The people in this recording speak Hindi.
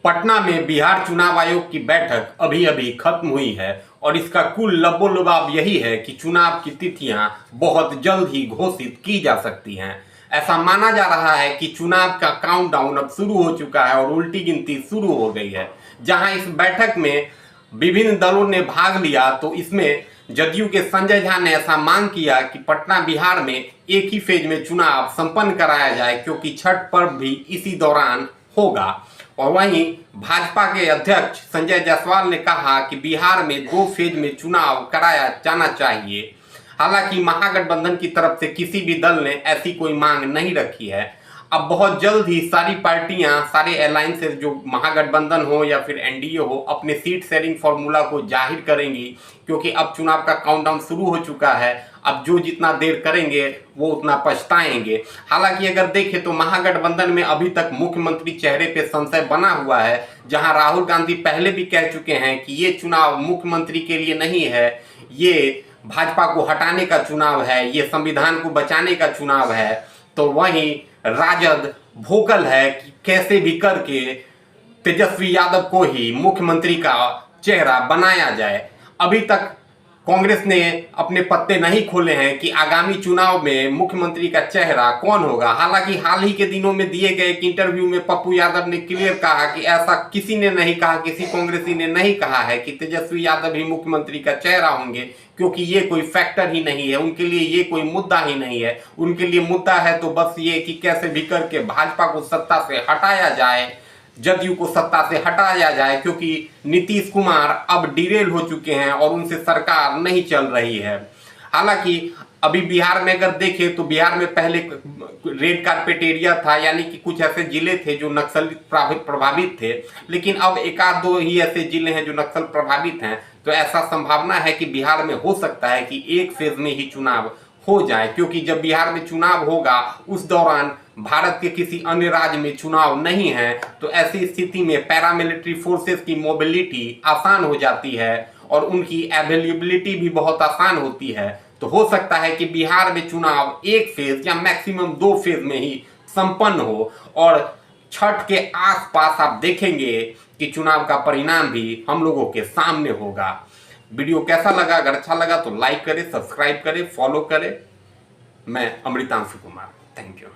पटना में बिहार चुनाव आयोग की बैठक अभी अभी खत्म हुई है और इसका कुल लबोलुबाब यही है कि चुनाव की तिथियां बहुत जल्द ही घोषित की जा सकती हैं। ऐसा माना जा रहा है कि चुनाव का काउंटडाउन अब शुरू हो चुका है और उल्टी गिनती शुरू हो गई है। जहां इस बैठक में विभिन्न दलों ने भाग लिया तो इसमें जदयू के संजय झा ने ऐसा मांग किया कि पटना बिहार में एक ही फेज में चुनाव संपन्न कराया जाए, क्योंकि छठ पर्व भी इसी दौरान होगा। और वहीं भाजपा के अध्यक्ष संजय जायसवाल ने कहा कि बिहार में 2 फेज में चुनाव कराया जाना चाहिए। हालांकि महागठबंधन की तरफ से किसी भी दल ने ऐसी कोई मांग नहीं रखी है। अब बहुत जल्द ही सारी पार्टियां, सारे अलायंसेस जो महागठबंधन हो या फिर एनडीए हो, अपने सीट शेयरिंग फॉर्मूला को जाहिर करेंगी, क्योंकि अब चुनाव का काउंटडाउन शुरू हो चुका है। अब जो जितना देर करेंगे वो उतना पछताएंगे। हालांकि अगर देखें तो महागठबंधन में अभी तक मुख्यमंत्री चेहरे पे संशय बना हुआ है, जहां राहुल गांधी पहले भी कह चुके हैं कि ये चुनाव मुख्यमंत्री के लिए नहीं है, ये भाजपा को हटाने का चुनाव है, ये संविधान को बचाने का चुनाव है। तो वहीं राजद भोकल है कि कैसे भी करके तेजस्वी यादव को ही मुख्यमंत्री का चेहरा बनाया जाए। अभी तक कांग्रेस ने अपने पत्ते नहीं खोले हैं कि आगामी चुनाव में मुख्यमंत्री का चेहरा कौन होगा। हालांकि हाल ही के दिनों में दिए गए एक इंटरव्यू में पप्पू यादव ने क्लियर कहा कि ऐसा किसी ने नहीं कहा, किसी कांग्रेसी ने नहीं कहा है कि तेजस्वी यादव ही मुख्यमंत्री का चेहरा होंगे, क्योंकि ये कोई फैक्टर ही नहीं है, उनके लिए ये कोई मुद्दा ही नहीं है। उनके लिए मुद्दा है तो बस ये कि कैसे भी करके भाजपा को सत्ता से हटाया जाए, जदयू को सत्ता से हटाया जाए, क्योंकि नीतीश कुमार अब डिरेल हो चुके हैं और उनसे सरकार नहीं चल रही है। हालांकि अभी बिहार में अगर देखें तो बिहार में पहले रेड कार्पेट एरिया था, यानी कि कुछ ऐसे जिले थे जो नक्सल प्रभावित थे, लेकिन अब एक आध दो ही ऐसे जिले हैं जो नक्सल प्रभावित हैं। तो ऐसा संभावना है कि बिहार में हो सकता है कि एक फेज में ही चुनाव हो जाए, क्योंकि जब बिहार में चुनाव होगा उस दौरान भारत के किसी अन्य राज्य में चुनाव नहीं है, तो ऐसी स्थिति में पैरामिलिट्री फोर्सेस की मोबिलिटी आसान हो जाती है और उनकी अवेलेबिलिटी भी बहुत आसान होती है। तो हो सकता है कि बिहार में चुनाव एक फेज या मैक्सिमम 2 फेज में ही संपन्न हो और छठ के आसपास आप देखेंगे कि चुनाव का परिणाम भी हम लोगों के सामने होगा। वीडियो कैसा लगा? अगर अच्छा लगा तो लाइक करें, सब्सक्राइब करें, फॉलो करें। मैं अमृतांशु कुमार, थैंक यू।